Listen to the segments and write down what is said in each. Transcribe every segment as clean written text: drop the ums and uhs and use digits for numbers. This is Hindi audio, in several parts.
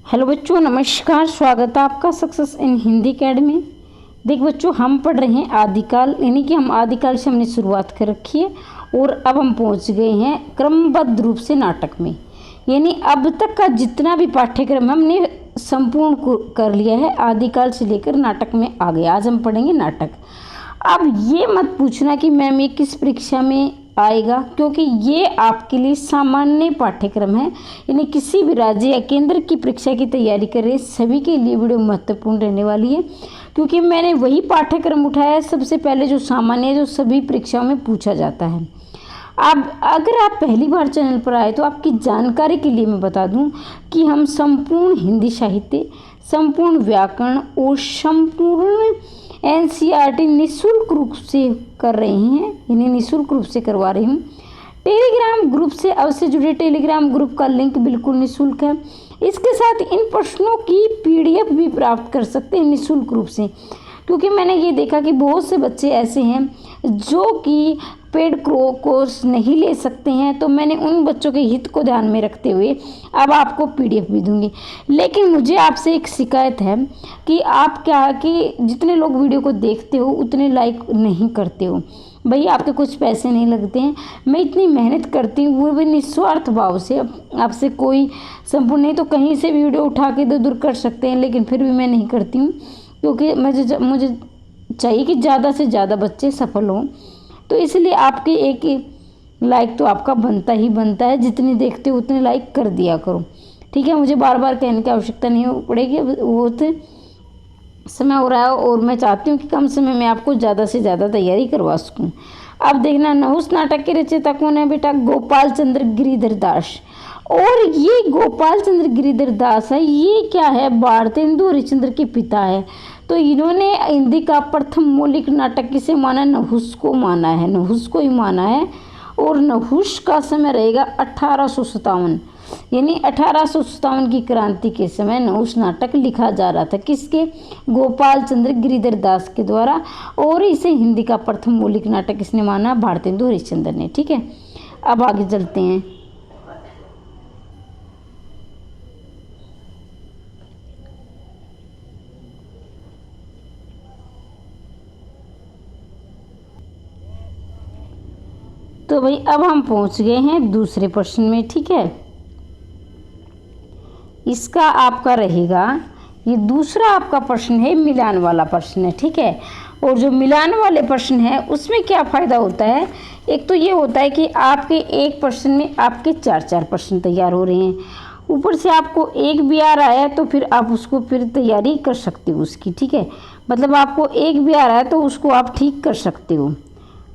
हेलो बच्चों, नमस्कार। स्वागत है आपका सक्सेस इन हिंदी अकेडमी। देख बच्चों, हम पढ़ रहे हैं आदिकाल, यानी कि हम आदिकाल से हमने शुरुआत कर रखी है और अब हम पहुंच गए हैं क्रमबद्ध रूप से नाटक में। यानी अब तक का जितना भी पाठ्यक्रम हमने संपूर्ण कर लिया है, आदिकाल से लेकर नाटक में आ गए। आज हम पढ़ेंगे नाटक। अब ये मत पूछना कि मैम ये किस परीक्षा में आएगा, क्योंकि ये आपके लिए सामान्य पाठ्यक्रम है। यानी किसी भी राज्य या केंद्र की परीक्षा की तैयारी कर रहे सभी के लिए वीडियो महत्वपूर्ण रहने वाली है, क्योंकि मैंने वही पाठ्यक्रम उठाया है सबसे पहले जो सामान्य है, जो सभी परीक्षाओं में पूछा जाता है। अब अगर आप पहली बार चैनल पर आए तो आपकी जानकारी के लिए मैं बता दूं कि हम संपूर्ण हिंदी साहित्य, संपूर्ण व्याकरण और संपूर्ण एनसीईआरटी निःशुल्क रूप से कर रहे हैं, यानी निःशुल्क रूप से करवा रही हूँ। टेलीग्राम ग्रुप से अवश्य जुड़े। टेलीग्राम ग्रुप का लिंक बिल्कुल निःशुल्क है। इसके साथ इन प्रश्नों की पीडीएफ भी प्राप्त कर सकते हैं निःशुल्क रूप से, क्योंकि मैंने ये देखा कि बहुत से बच्चे ऐसे हैं जो कि पेड कोर्स नहीं ले सकते हैं, तो मैंने उन बच्चों के हित को ध्यान में रखते हुए अब आपको पीडीएफ भी दूंगी। लेकिन मुझे आपसे एक शिकायत है कि आप क्या कि जितने लोग वीडियो को देखते हो उतने लाइक नहीं करते हो। भैया आपके कुछ पैसे नहीं लगते हैं, मैं इतनी मेहनत करती हूँ वो भी निस्वार्थ भाव से, आपसे कोई संपूर्ण नहीं तो कहीं से वीडियो उठा के इधर दूर कर सकते हैं, लेकिन फिर भी मैं नहीं करती हूँ, क्योंकि मुझे चाहिए कि ज़्यादा से ज़्यादा बच्चे सफल हों। तो इसलिए आपके एक लाइक तो आपका बनता ही बनता है, जितनी देखते हो उतने लाइक कर दिया करो, ठीक है। मुझे बार बार कहने की आवश्यकता नहीं पड़ेगी, बहुत समय हो रहा है और मैं चाहती हूँ कि कम समय में आपको ज़्यादा से ज़्यादा तैयारी करवा सकूँ। अब देखना, नहुस नाटक के रचयिता कौन है बेटा? गोपाल चंद्र गिरिधर दास। और ये गोपाल चंद्र गिरिधर दास है, ये क्या है? भारतेंदु हरिश्चंद्र के पिता है। तो इन्होंने हिंदी का प्रथम मौलिक नाटक किसे माना? नहुस को माना है, नहुस को ही माना है। और नहुस का समय रहेगा 1857, यानी 1857 की क्रांति के समय नहुस नाटक लिखा जा रहा था। किसके? गोपाल चंद्र गिरिधर दास के द्वारा। और इसे हिंदी का प्रथम मौलिक नाटक किसने माना? भारतेंदु हरिश्चंद्र ने, ठीक है। अब आगे चलते हैं। तो भाई अब हम पहुंच गए हैं दूसरे प्रश्न में, ठीक है। इसका आपका रहेगा, ये दूसरा आपका प्रश्न है, मिलान वाला प्रश्न है, ठीक है। और जो मिलान वाले प्रश्न है उसमें क्या फ़ायदा होता है? एक तो ये होता है कि आपके एक प्रश्न में आपके 4 प्रश्न तैयार हो रहे हैं, ऊपर से आपको एक भी आ रहा है तो फिर आप उसको फिर तैयारी कर सकते हो उसकी, ठीक है। मतलब आपको एक भी आ रहा है तो उसको आप ठीक कर सकते हो।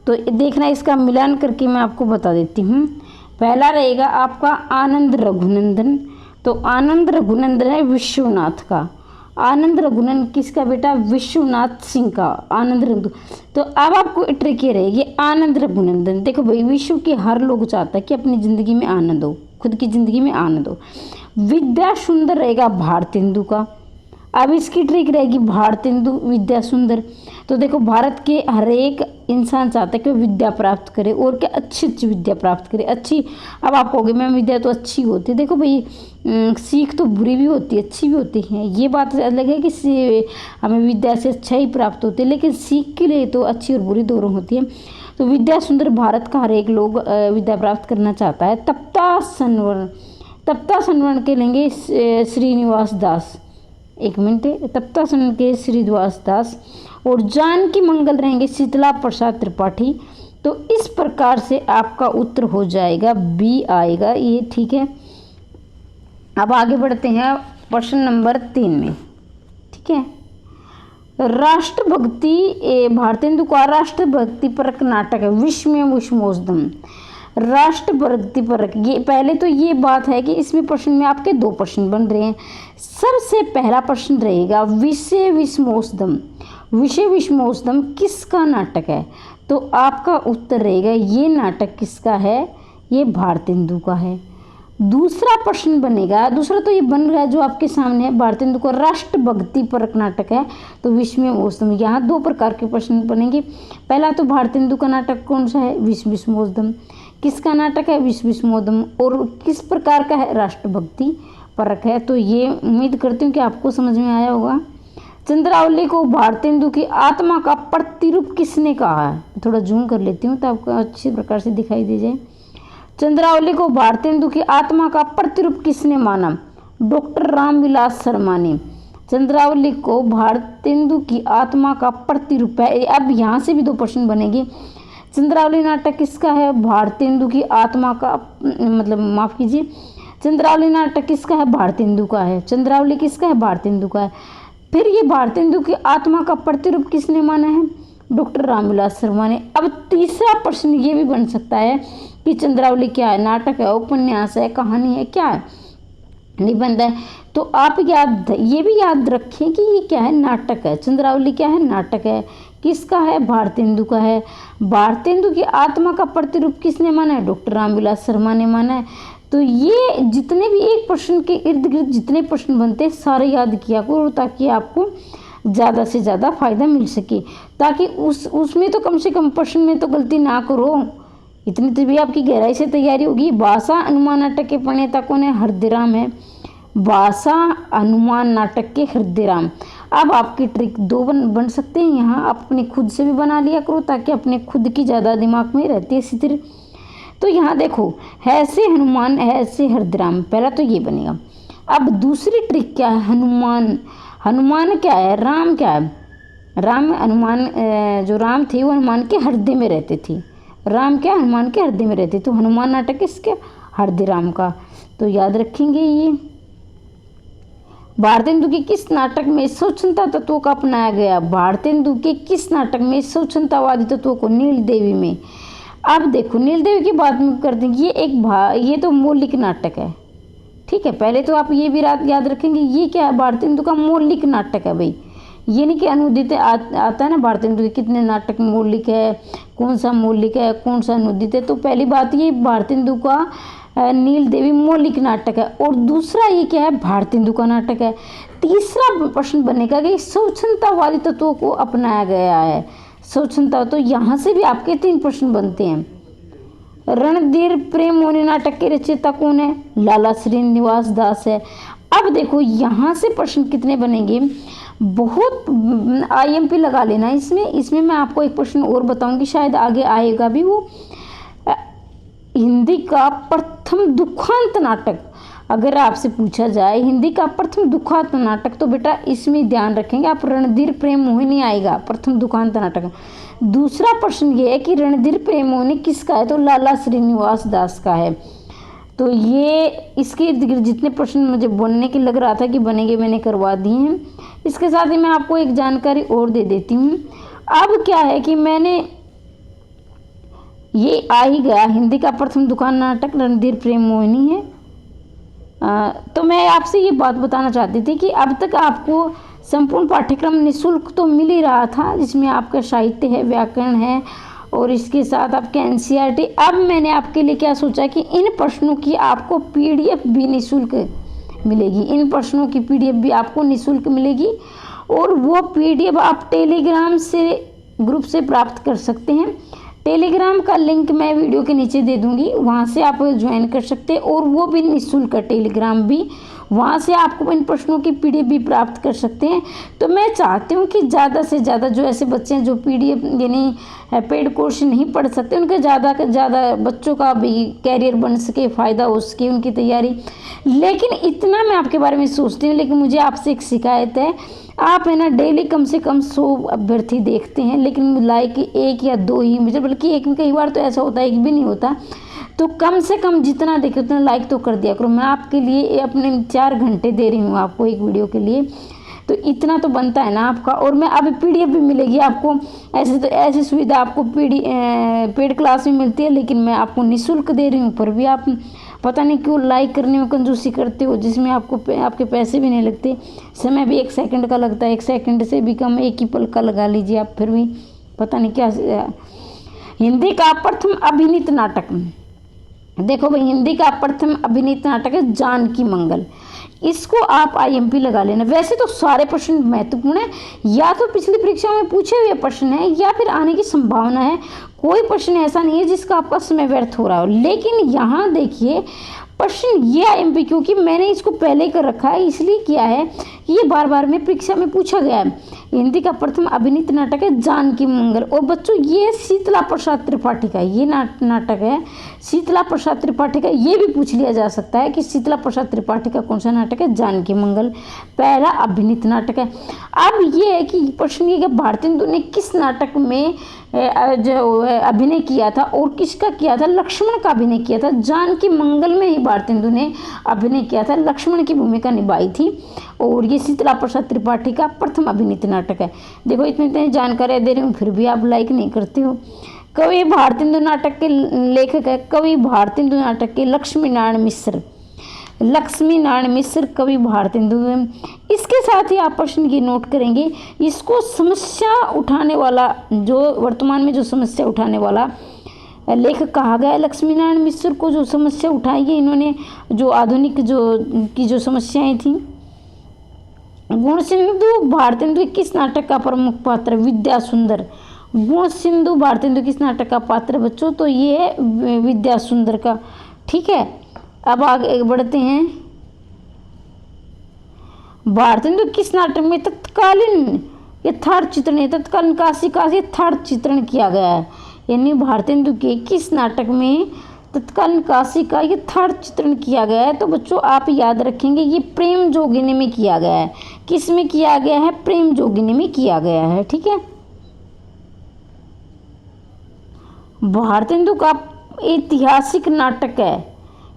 तो देखना, इसका मिलान करके मैं आपको बता देती हूँ। पहला रहेगा आपका आनंद रघुनंदन। तो आनंद रघुनंदन है विश्वनाथ का। आनंद रघुनंदन किसका बेटा? विश्वनाथ सिंह का आनंद रघु। तो अब आपको ट्रिक ये रहेगी, आनंद रघुनंदन। देखो भाई, विश्व के हर लोग चाहता है कि अपनी ज़िंदगी में आनंद हो, खुद की ज़िंदगी में आनंद हो। विद्या सुंदर रहेगा भारतेंदु का। अब इसकी ट्रिक रहेगी भारतेंदु विद्या सुंदर। तो देखो, भारत के हर एक इंसान चाहता है कि विद्या प्राप्त करे और क्या अच्छी अच्छी विद्या प्राप्त करे, अच्छी। अब आप कहोगे मैम विद्या तो अच्छी होती है। देखो भाई, सीख तो बुरी भी होती है, अच्छी भी होती है। ये बात अलग है कि हमें विद्या से अच्छा ही प्राप्त होती है, लेकिन सीख के लिए तो अच्छी और बुरी दोनों होती है। तो विद्या सुंदर भारत का हर एक लोग विद्या प्राप्त करना चाहता है। तप्ता संवरण, तप्ता संवरण के लेंगे श्रीनिवास दास। एक मिनट, तप्ता संवरण के श्रीनिवास दास। और जानकी मंगल रहेंगे शीतला प्रसाद त्रिपाठी। तो इस प्रकार से आपका उत्तर हो जाएगा बी आएगा ये, ठीक है। अब आगे बढ़ते हैं प्रश्न नंबर 3 में, ठीक है। राष्ट्रभक्ति, भारतेंदु का राष्ट्रभक्ति परक नाटक है विस्मय विस्मोदम। राष्ट्रभक्ति परक, ये पहले तो ये बात है कि इसमें प्रश्न में आपके 2 प्रश्न बन रहे हैं। सबसे पहला प्रश्न रहेगा विषय विस्मोदम। विषय विस्मोदम किसका नाटक है? तो आपका उत्तर रहेगा ये नाटक किसका है? ये भारतेंदु का है। दूसरा प्रश्न बनेगा, दूसरा तो ये बन रहा है जो आपके सामने है, भारतेंदु का राष्ट्रभक्ति परक नाटक है तो विस्मय विस्मोदम। यहाँ 2 प्रकार के प्रश्न बनेंगे। पहला तो भारतेंदु का नाटक कौन सा है? विस्मय विस्मोदम। किसका नाटक है? विस्मय विस्मोदम। और किस प्रकार का है? राष्ट्रभक्ति फर्क है। तो ये उम्मीद करती हूँ कि आपको समझ में आया होगा। चंद्रावली को भारतेंदु की आत्मा का प्रतिरूप किसने कहा है? थोड़ा जूम कर लेती हूँ तो आपको अच्छी प्रकार से दिखाई दे जाए। चंद्रावली को भारतेंदु की आत्मा का प्रतिरूप किसने माना? डॉक्टर रामविलास शर्मा ने। चंद्रावली को भारतेंदु की आत्मा का प्रतिरूप है। अब यहाँ से भी 2 प्रश्न बनेंगे। चंद्रावली नाटक किसका है? भारतेंदु की आत्मा का, मतलब माफ़ कीजिए, चंद्रावली नाटक किसका है? भारतेंदु का है। चंद्रावली किसका है? भारतेंदु का है। फिर ये भारतेंदु की आत्मा का प्रतिरूप किसने माना है? डॉक्टर रामविलास शर्मा ने। अब तीसरा प्रश्न ये भी बन सकता है कि चंद्रावली क्या है? नाटक है, उपन्यास है, कहानी है, क्या है? निबंध है। तो आप ये भी याद रखें कि ये क्या है? नाटक है। चंद्रावली क्या है? नाटक है। किसका है? भारतेंदु का है। भारतेंदु की आत्मा का प्रतिरूप किसने माना है? डॉक्टर रामविलास शर्मा ने माना है। तो ये जितने भी एक प्रश्न के इर्द गिर्द जितने प्रश्न बनते हैं सारे याद किया करो, ताकि आपको ज़्यादा से ज़्यादा फायदा मिल सके, ताकि उसमें तो कम से कम प्रश्न में तो गलती ना करो। इतनी तो भी आपकी गहराई से तैयारी होगी। भाषा अनुमान नाटक के प्रणेता कौन है? हृदयराम है। भाषा अनुमान नाटक के हृदयराम। अब आपकी ट्रिक 2 बन सकते हैं। यहाँ आप अपने खुद से भी बना लिया करो, ताकि अपने खुद की ज़्यादा दिमाग में रहती है इसी तरह। तो यहाँ देखो, ऐसे हनुमान, ऐसे हृदयराम, पहला तो ये बनेगा। अब दूसरी ट्रिक क्या है? हनुमान। हनुमान क्या है? राम क्या है? राम, हनुमान, जो राम थे वो हनुमान के हृदय में रहते थे। राम क्या? हनुमान के हृदय में रहते। तो हनुमान नाटक किसके? हृदयराम का। तो याद रखेंगे ये। भारतेंदु के किस नाटक में स्वच्छंदता तत्वों का अपनाया गया? भारतेंदु के किस नाटक में स्वच्छंदतावादी तत्वों को? नील देवी में। अब देखो, नील देवी की बात में करते हैं। ये तो मौलिक नाटक है, ठीक है। पहले तो आप ये भी याद रखेंगे, ये क्या है? भारतेंदु का मौलिक नाटक है भाई। ये नहीं कि अनुदित आता है ना भारतेंदु के कितने नाटक मौलिक है, कौन सा मौलिक है, कौन सा अनुदित है। तो पहली बात ये भारतेंदु का नील देवी मौलिक नाटक है। और दूसरा ये क्या है? भारतेंदु का नाटक है। तीसरा प्रश्न बनेगा कि स्वच्छंदतावादी तत्वों को अपनाया गया है। स्वच्छंदता, तो यहाँ से भी आपके 3 प्रश्न बनते हैं। रणधीर प्रेम मोहिनी नाटक के रचयिता कौन है? लाला श्रीनिवास दास है। अब देखो यहाँ से प्रश्न कितने बनेंगे? बहुत IMP लगा लेना इसमें मैं आपको एक प्रश्न और बताऊंगी, शायद आगे आएगा भी वो। हिंदी का प्रथम दुखांत नाटक, अगर आपसे पूछा जाए हिंदी का प्रथम दुखांत नाटक, तो बेटा इसमें ध्यान रखेंगे आप, रणधीर प्रेम मोहिनी आएगा प्रथम दुखांत नाटक। दूसरा प्रश्न ये है कि रणधीर प्रेम मोहिनी किसका है? तो लाला श्रीनिवास दास का है। तो ये इसके इर्द गिर्द जितने प्रश्न मुझे बोलने की लग रहा था कि बनेंगे, मैंने करवा दिए हैं। इसके साथ ही मैं आपको एक जानकारी और दे देती हूँ। अब क्या है कि मैंने ये आ ही गया, हिंदी का प्रथम दुखांत नाटक रणधीर प्रेम मोहिनी है। तो मैं आपसे ये बात बताना चाहती थी कि अब तक आपको संपूर्ण पाठ्यक्रम निःशुल्क तो मिल ही रहा था, जिसमें आपका साहित्य है, व्याकरण है और इसके साथ आपके NCERT। अब मैंने आपके लिए क्या सोचा कि इन प्रश्नों की आपको PDF भी निःशुल्क मिलेगी। इन प्रश्नों की PDF भी आपको निःशुल्क मिलेगी और वो PDF आप टेलीग्राम से ग्रुप से प्राप्त कर सकते हैं। टेलीग्राम का लिंक मैं वीडियो के नीचे दे दूंगी, वहाँ से आप ज्वाइन कर सकते हैं और वो भी निःशुल्क है टेलीग्राम भी। वहाँ से आपको इन प्रश्नों की PDF भी प्राप्त कर सकते हैं। तो मैं चाहती हूँ कि ज़्यादा से ज़्यादा जो ऐसे बच्चे हैं जो PDF यानी पेड कोर्स नहीं पढ़ सकते, उनके ज़्यादा से ज़्यादा बच्चों का भी कैरियर बन सके, फ़ायदा हो सके उनकी तैयारी। लेकिन इतना मैं आपके बारे में सोचती हूँ, लेकिन मुझे आपसे एक शिकायत है, आप है ना डेली कम से कम 100 अभ्यर्थी देखते हैं, लेकिन लाइक 1 या 2 ही मुझे, बल्कि एक में कई बार तो ऐसा होता है 1 भी नहीं होता। तो कम से कम जितना देखे उतना लाइक तो कर दिया करो। मैं आपके लिए अपने 4 घंटे दे रही हूँ आपको एक वीडियो के लिए, तो इतना तो बनता है ना आपका। और मैं अब PDF भी मिलेगी आपको, ऐसे तो ऐसी सुविधा आपको पेड क्लास में मिलती है, लेकिन मैं आपको निःशुल्क दे रही हूँ। पर भी आप पता नहीं क्यों लाइक करने में कंजूसी करते हो, जिसमें आपके पैसे भी नहीं लगते, समय भी 1 सेकंड का लगता है, 1 सेकंड से भी कम, 1 ही पल का लगा लीजिए आप, फिर भी पता नहीं क्या। हिंदी का प्रथम अभिनीत नाटक, देखो भाई, हिंदी का प्रथम अभिनीत नाटक है जानकी मंगल। इसको आप IMP लगा लेना। वैसे तो सारे प्रश्न महत्वपूर्ण है, या तो पिछली परीक्षाओं में पूछे हुए प्रश्न है या फिर आने की संभावना है। कोई प्रश्न ऐसा नहीं है जिसका आपका समय व्यर्थ हो रहा हो। लेकिन यहाँ देखिए प्रश्न ये आईएमपी क्योंकि मैंने इसको पहले कर रखा है, इसलिए किया है कि ये बार बार में परीक्षा में पूछा गया है। हिंदी का प्रथम अभिनीत नाटक है जानकी मंगल। और बच्चों ये शीतला प्रसाद त्रिपाठी का ये नाटक है, शीतला प्रसाद त्रिपाठी का। ये भी पूछ लिया जा सकता है कि शीतला प्रसाद त्रिपाठी का कौन सा नाटक है, जानकी मंगल पहला अभिनीत नाटक है। अब ये है कि प्रश्न ये कि भारतेंदु ने किस नाटक में जो अभिनय किया था और किसका किया था, लक्ष्मण का अभिनय किया था। जानकी मंगल में ही भारतेंदु ने अभिनय किया था, लक्ष्मण की भूमिका निभाई थी। और ये शीतला प्रसाद त्रिपाठी का प्रथम अभिनीत नाटक है। देखो इतनी जानकारी दे रही हूँ फिर भी आप लाइक नहीं करते हो। कवि भारतेंदु नाटक के लेखक है, कवि भारतेंदु नाटक के लक्ष्मी नारायण मिश्र, लक्ष्मी नारायण मिश्र कवि भारतेंदु। इसके साथ ही आप प्रश्न ये नोट करेंगे, इसको समस्या उठाने वाला जो वर्तमान में जो समस्या उठाने वाला लेखक कहा गया है। लक्ष्मी नारायण मिश्र को जो समस्या उठाई है इन्होंने, जो आधुनिक जो समस्याएं थी। गुण सिंधु भारतेंदु किस नाटक का प्रमुख पात्र, विद्या सुंदर। गुण सिंधु भारतेंदु किस नाटक का पात्र बच्चों, तो ये है विद्या सुंदर का। ठीक है, अब आगे बढ़ते हैं। भारतेंदु किस नाटक में तत्कालीन यथार्थ चित्रण, तत्कालीन काशी का यथार्थ चित्रण किया गया है। यानी भारतेंदु के किस नाटक में तत्कालीन काशी का यथार्थ चित्रण किया गया है। तो बच्चों आप याद रखेंगे ये प्रेम जोगिनी में किया गया है। किस में किया गया है, प्रेम जोगिनी में किया गया है। ठीक है, भारतेंदु का ऐतिहासिक नाटक है।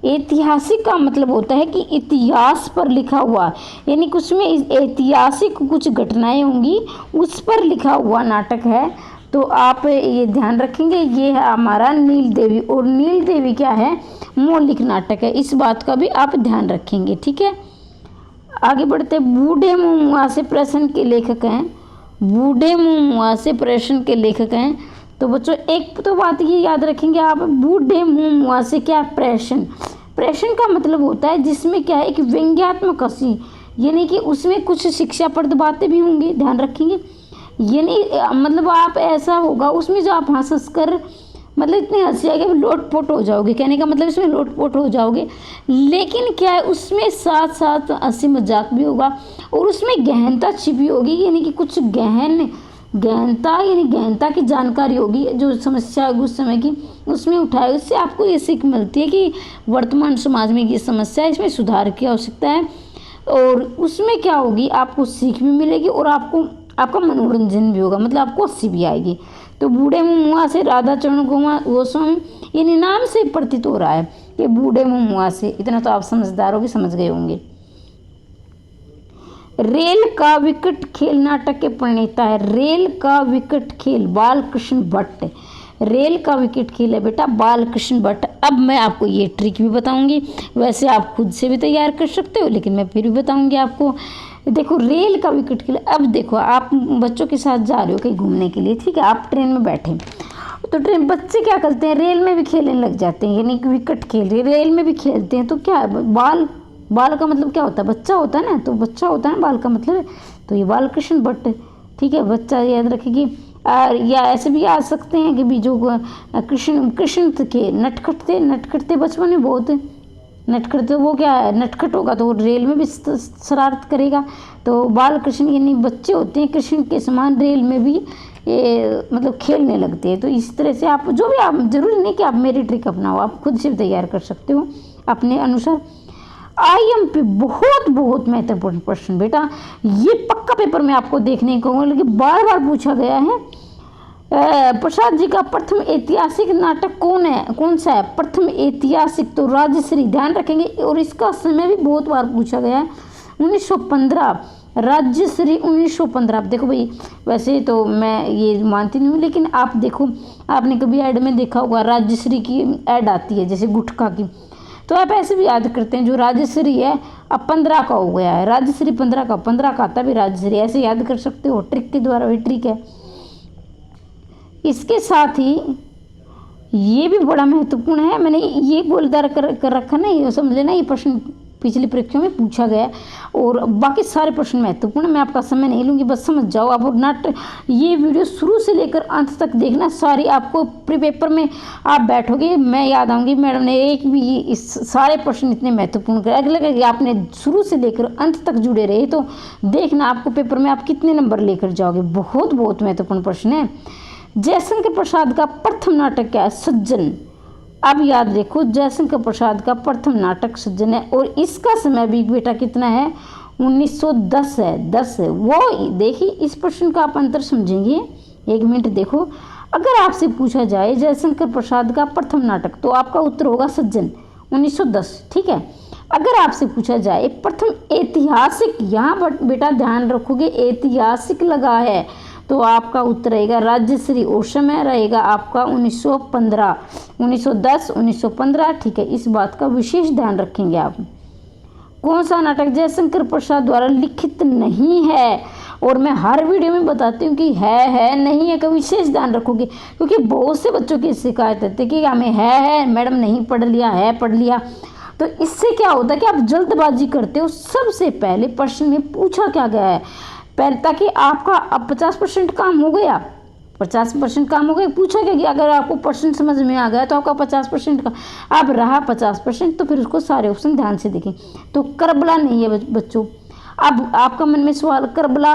ऐतिहासिक का मतलब होता है कि इतिहास पर लिखा हुआ, यानी कुछ में ऐतिहासिक कुछ घटनाएं होंगी उस पर लिखा हुआ नाटक है। तो आप ये ध्यान रखेंगे, ये है हमारा नील देवी। और नील देवी क्या है, मौलिक नाटक है, इस बात का भी आप ध्यान रखेंगे। ठीक है, आगे बढ़ते। बूढ़े मुँह मुआसे प्रश्न के लेखक हैं, बूढ़े मुँह मुआसे प्रश्न के लेखक हैं। तो बच्चों एक तो बात ये याद रखेंगे आप, बूढ़े मुँह मुआसे क्या है, प्रश्न। प्रश्न का मतलब होता है जिसमें क्या है, एक व्यंग्यात्मक हंसी, यानी कि उसमें कुछ शिक्षाप्रद बातें भी होंगी, ध्यान रखेंगे। यानी मतलब आप ऐसा होगा उसमें जो आप हंस कर मतलब इतनी हंसी आएगी लोटपोट हो जाओगे, कहने का मतलब इसमें लोटपोट हो जाओगे। लेकिन क्या है उसमें साथ साथ हंसी मजाक भी होगा और उसमें गहनता छिपी होगी, यानी कि कुछ गहनता यानी गहनता की जानकारी होगी जो समस्या उस समय की उसमें उठाए। उससे आपको ये सीख मिलती है कि वर्तमान समाज में ये समस्या है, इसमें सुधार की आवश्यकता है। और उसमें क्या होगी, आपको सीख भी मिलेगी और आपका मनोरंजन भी होगा, मतलब आपको हंसी भी आएगी। तो बूढ़े मुँह मुआ से राधा चरण गोस्वामी, यानी नाम से प्रतीत हो रहा है कि बूढ़े मुँह मुआ से, इतना तो आप समझदार होगे, समझ गए होंगे। रेल का विकट खेल नाटक के प्रणेता है, रेल का विकट खेल बालकृष्ण भट्ट। रेल का विकट खेल है बेटा बालकृष्ण भट्ट। अब मैं आपको ये ट्रिक भी बताऊंगी, वैसे आप खुद से भी तैयार कर सकते हो लेकिन मैं फिर भी बताऊंगी आपको। देखो रेल का विकट खेल, अब देखो आप बच्चों के साथ जा रहे हो कहीं घूमने के लिए, ठीक है, आप ट्रेन में बैठे तो ट्रेन बच्चे क्या करते हैं, रेल में भी खेलने लग जाते हैं, यानी कि विकट खेल रेल में भी खेलते हैं। तो क्या है, बाल का मतलब क्या होता है, बच्चा होता है ना, तो बच्चा होता है ना बाल का मतलब, तो ये बालकृष्ण भट्ट, ठीक है, बच्चा याद रखेगी। या ऐसे भी आ सकते हैं कि भी जो कृष्ण के नटखट थे बचपन में बहुत नटखट, तो वो क्या है नटखट होगा तो वो रेल में भी शरारत करेगा। तो बालकृष्ण यानी बच्चे होते हैं कृष्ण के समान रेल में भी मतलब खेलने लगते हैं। तो इस तरह से आप जो भी, आप जरूरी नहीं कि आप मेरी ट्रिक अपनाओ, आप खुद से भी तैयार कर सकते हो अपने अनुसार। आईएमपी बहुत महत्वपूर्ण प्रश्न बेटा, ये पक्का पेपर में आपको देखने को मिलेगा, बार बार पूछा गया है। प्रसाद जी का प्रथम ऐतिहासिक नाटक कौन सा है, प्रथम ऐतिहासिक, तो राजश्री, ध्यान रखेंगे। और इसका समय भी बहुत बार पूछा गया है, 1915, राजश्री 1915। देखो भाई वैसे तो मैं ये मानती नहीं हूँ, लेकिन आप देखो, आपने कभी ऐड में देखा होगा राजश्री की ऐड आती है जैसे गुटखा की, तो आप ऐसे भी याद करते हैं जो राजश्री है अब 15 का हो गया है, राजश्री 15 का आता भी राजश्री, ऐसे याद कर सकते हो, ट्रिक के द्वारा भी ट्रिक है। इसके साथ ही ये भी बड़ा महत्वपूर्ण है, मैंने ये गोलदार कर रखा ना, ये समझ लेना, ये प्रश्न पिछली परीक्षाओं में पूछा गया और बाकी सारे प्रश्न महत्वपूर्ण। मैं आपका समय नहीं लूँगी, बस समझ जाओ आप। और ये वीडियो शुरू से लेकर अंत तक देखना, सारी आपको प्री पेपर में आप बैठोगे, मैं याद आऊँगी मैडम ने एक भी इस सारे प्रश्न इतने महत्वपूर्ण करे। अगर लगे आपने शुरू से लेकर अंत तक जुड़े रहे तो देखना आपको पेपर में आप कितने नंबर लेकर जाओगे। बहुत बहुत महत्वपूर्ण प्रश्न है। जयशंकर प्रसाद का प्रथम नाटक क्या है? सज्जन। अब याद रखो, जयशंकर प्रसाद का प्रथम नाटक सज्जन है और इसका समय भी बेटा कितना है? 1910 है। 10 है वो। देखिए इस प्रश्न का आप अंतर समझेंगे। एक मिनट देखो, अगर आपसे पूछा जाए जयशंकर प्रसाद का प्रथम नाटक तो आपका उत्तर होगा सज्जन, 1910। ठीक है। अगर आपसे पूछा जाए प्रथम ऐतिहासिक, यहाँ बेटा ध्यान रखोगे ऐतिहासिक लगा है तो आपका उत्तर रहेगा राजश्री और समय रहेगा आपका 1915, 1910, 1915। ठीक है, इस बात का विशेष ध्यान रखेंगे आप। कौन सा नाटक जयशंकर प्रसाद द्वारा लिखित नहीं है? और मैं हर वीडियो में बताती हूँ कि है नहीं है का विशेष ध्यान रखोगे, क्योंकि बहुत से बच्चों की शिकायत है कि हमें है मैडम नहीं पढ़ लिया, है पढ़ लिया। तो इससे क्या होता है कि आप जल्दबाजी करते हो। सबसे पहले प्रश्न में पूछा क्या गया है पहले, ताकि आपका अब 50% काम हो गया, 50% काम हो गया। पूछा क्या कि अगर आपको प्रश्न समझ में आ गया तो आपका 50% का अब रहा 50%, तो फिर उसको सारे ऑप्शन ध्यान से देखें। तो करबला नहीं है बच्चों। अब आपका मन में सवाल, करबला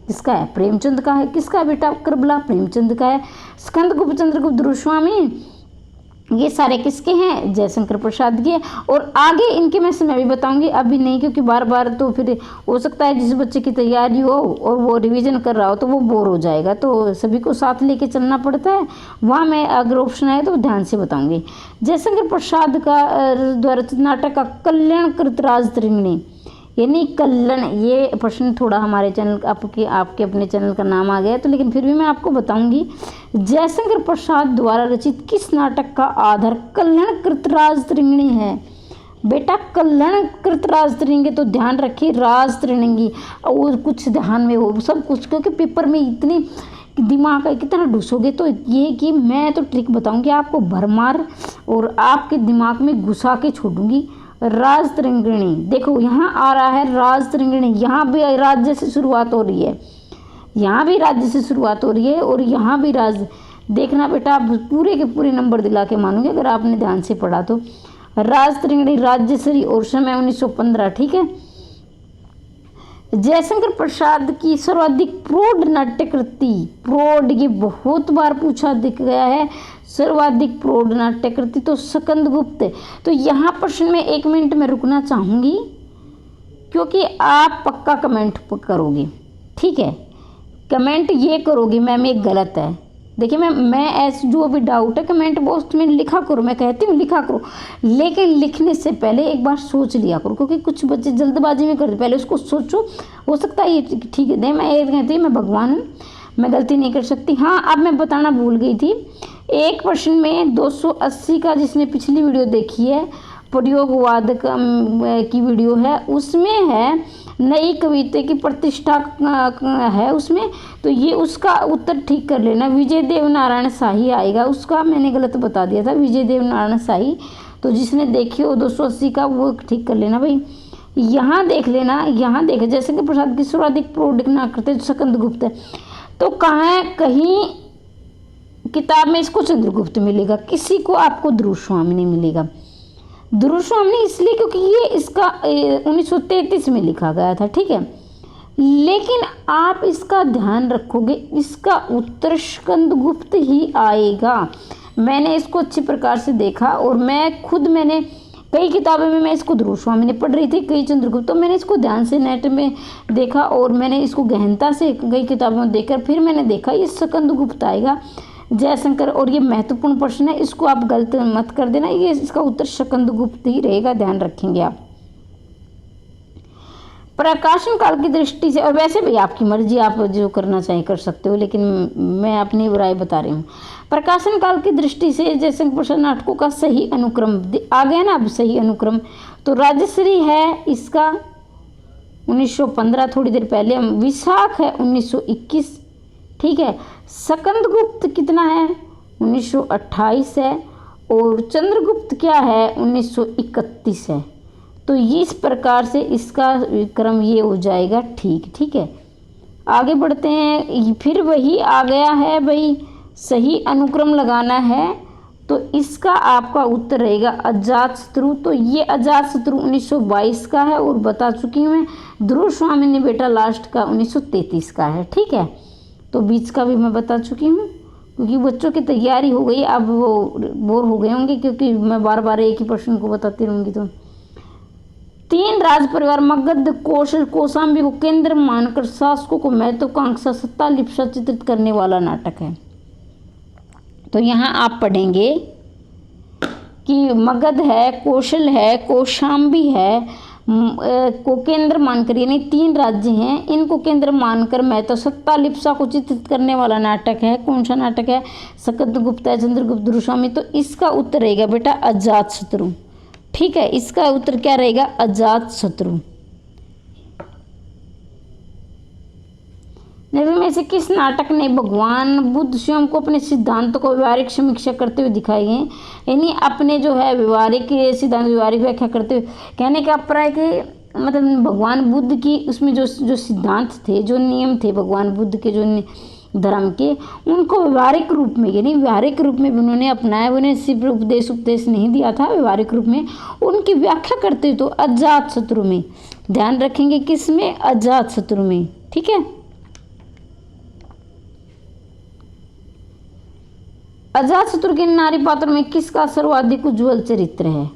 किसका है? प्रेमचंद का है। किसका है बेटा? करबला प्रेमचंद का है। स्कंदगुप्त, चंद्रगुप्त, गुरुस्वामी, ये सारे किसके हैं? जयशंकर प्रसाद के। और आगे इनके मैं समय भी बताऊंगी, अभी नहीं, क्योंकि बार बार तो फिर हो सकता है जिस बच्चे की तैयारी हो और वो रिवीजन कर रहा हो तो वो बोर हो जाएगा, तो सभी को साथ लेके चलना पड़ता है। वहाँ मैं अगर ऑप्शन आए तो ध्यान से बताऊंगी। जयशंकर प्रसाद का द्वारा नाटक का कल्याण कृतराज त्रिंगणी, यानी कल्याण, ये प्रश्न थोड़ा हमारे चैनल आपके अपने चैनल का नाम आ गया तो, लेकिन फिर भी मैं आपको बताऊंगी। जयशंकर प्रसाद द्वारा रचित किस नाटक का आधार कल्याण कृतराज त्रिंगणी है? बेटा कल्याण कृतराज त्रिंगणी, तो ध्यान रखिए राज त्रिंगणी और कुछ ध्यान में हो सब कुछ, क्योंकि पेपर में इतनी दिमाग का कितना ढूंसोगे। तो ये कि मैं तो ट्रिक बताऊंगी आपको भरमार और आपके दिमाग में घुसा के छोड़ूंगी। राज त्रिंगणी, देखो यहाँ आ रहा है राज त्रिंगणी, यहाँ भी राज्य से शुरुआत हो रही है, यहाँ भी राज्य से शुरुआत हो रही है और यहाँ भी राज। देखना बेटा, आप पूरे के पूरे नंबर दिला के मानोगे अगर आपने ध्यान से पढ़ा तो। राज त्रिंगणी, राज्यश्री और समय 1915। ठीक है। जयशंकर प्रसाद की सर्वाधिक प्रौढ़ नाट्य कृति, प्रौढ़ ये बहुत बार पूछा दिख गया है, सर्वाधिक प्रौढ़ नाट्य कृति तो स्कंदगुप्त। तो यहाँ प्रश्न में 1 मिनट में रुकना चाहूँगी, क्योंकि आप पक्का कमेंट करोगे। ठीक है, कमेंट ये करोगे मैम ये गलत है। देखिए मैं ऐसे जो भी डाउट है कमेंट बॉक्स में लिखा करो, मैं कहती हूँ लिखा करो, लेकिन लिखने से पहले एक बार सोच लिया करो, क्योंकि कुछ बच्चे जल्दबाजी में करते, पहले उसको सोचो। हो सकता है ये ठीक है, नहीं मैं ये कहती हूँ मैं भगवान हूँ, मैं गलती नहीं कर सकती। हाँ, अब मैं बताना भूल गई थी, एक प्रश्न में 280 का जिसने पिछली वीडियो देखी है प्रयोगवाद की वीडियो है, उसमें है नई कविता की प्रतिष्ठा है उसमें, तो ये उसका उत्तर ठीक कर लेना। विजय देव नारायण शाही आएगा, उसका मैंने गलत बता दिया था, विजय देव नारायण शाही। तो जिसने देखी हो 280 का वो ठीक कर लेना भाई। यहाँ देख लेना, यहाँ देखे जयशंकर प्रसाद की सर्वाधिक प्रौढ़ नाट्य स्कंदगुप्त है, तो कहाँ है? कहीं किताब में इसको चंद्रगुप्त मिलेगा, किसी को आपको ध्रुवस्वामिनी मिलेगा। ध्रुवस्वामिनी इसलिए क्योंकि ये इसका 1933 में लिखा गया था। ठीक है, लेकिन आप इसका ध्यान रखोगे, इसका उत्तर स्कंदगुप्त ही आएगा। मैंने इसको अच्छी प्रकार से देखा और मैंने कई किताबों में मैं इसको ध्रुवस्वामिनी पढ़ रही थी, कई चंद्रगुप्त, तो मैंने इसको ध्यान से नेट में देखा और मैंने इसको गहनता से कई किताबों में देखकर फिर मैंने देखा ये स्कंदगुप्त आएगा जयशंकर। और ये महत्वपूर्ण प्रश्न है, इसको आप गलत मत कर देना, ये इसका उत्तर स्कंदगुप्त ही रहेगा, ध्यान रखेंगे आप। प्रकाशन काल की दृष्टि से, और वैसे भी आपकी मर्जी, आप जो करना चाहें कर सकते हो, लेकिन मैं अपनी राय बता रही हूँ। प्रकाशन काल की दृष्टि से जयशंकर प्रसाद नाटकों का सही अनुक्रम आ गया ना, अब सही अनुक्रम तो राजश्री है इसका 1915, थोड़ी देर पहले। विशाख है 1921। ठीक है, स्कंदगुप्त कितना है? 1928 है और चंद्रगुप्त क्या है? 1931 है। तो इस प्रकार से इसका क्रम ये हो जाएगा ठीक। ठीक है, आगे बढ़ते हैं। फिर वही आ गया है भाई, सही अनुक्रम लगाना है, तो इसका आपका उत्तर रहेगा अजातशत्रु। तो ये अजातशत्रु 1922 का है और बता चुकी हूँ मैं। ध्रुव स्वामी ने बेटा लास्ट का 1933 का है। ठीक है, तो बीच का भी मैं बता चुकी हूँ, क्योंकि बच्चों की तैयारी हो गई, अब वो बोर हो गए होंगे क्योंकि मैं बार बार एक ही प्रश्न को बताती रहूँगी। तो 3 राज परिवार मगध, कौशल, कौशाम्बी को केंद्र मानकर शासकों को महत्वाकांक्षा, सत्ता, लिप्सा चित्रित करने वाला नाटक है। तो यहाँ आप पढ़ेंगे कि मगध है, कौशल है, कौशाम्बी है, को केंद्र मानकर, यानी 3 राज्य हैं, इनको केंद्र मानकर महत्व, सत्ता, लिप्सा को चित्रित करने वाला नाटक है। कौन सा नाटक है? स्कंदगुप्त है, चंद्रगुप्त, ध्रुवस्वामी। तो इसका उत्तर रहेगा बेटा अजातशत्रु। ठीक है, इसका उत्तर क्या रहेगा? अजातशत्रु। निम्न में से किस नाटक ने भगवान बुद्ध स्वयं को अपने सिद्धांतों को व्यवहारिक समीक्षा करते हुए दिखाई है? यानी अपने जो है व्यवहारिक सिद्धांत, व्यवहारिक व्याख्या करते हुए, कहने का अभिप्राय कि मतलब भगवान बुद्ध की उसमें जो सिद्धांत थे, जो नियम थे भगवान बुद्ध के, जो धर्म के, उनको व्यवहारिक रूप में, यानी व्यवहारिक रूप में उन्होंने अपनाया। उन्हें सिर्फ उपदेश नहीं दिया था, व्यवहारिक रूप में उनकी व्याख्या करते हुए। तो अजातशत्रु में ध्यान रखेंगे, किस में? अजातशत्रु में। ठीक है, अजातशत्रु के नारी पात्र में किसका सर्वाधिक उज्ज्वल चरित्र है?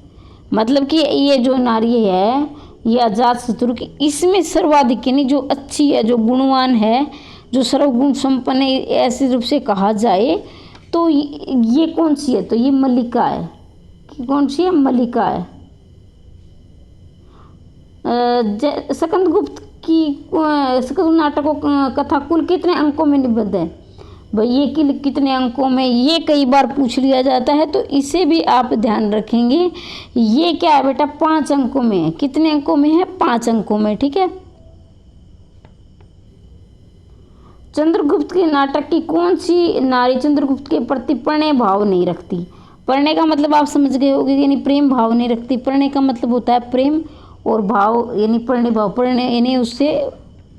मतलब कि ये जो नारी है, ये अजातशत्रु की, इसमें सर्वाधिक, यानी जो अच्छी है, जो गुणवान है, जो सर्वगुण संपन्न है, ऐसे रूप से कहा जाए तो ये कौन सी है? तो ये मल्लिका है। कौन सी है? मल्लिका है। स्कंदगुप्त की स्कंद नाटकों कथा कुल कितने अंकों में निबद्ध है? भाई ये कितने अंकों में, ये कई बार पूछ लिया जाता है, तो इसे भी आप ध्यान रखेंगे। ये क्या है बेटा? 5 अंकों में है। कितने अंकों में है? 5 अंकों में। ठीक है, चंद्रगुप्त के नाटक की कौन सी नारी चंद्रगुप्त के प्रति प्रणय भाव नहीं रखती? प्रणय का मतलब आप समझ गए होंगे, यानी प्रेम भाव नहीं रखती। प्रणय का मतलब होता है प्रेम, और भाव यानी प्रणय भाव, प्रणय यानी उससे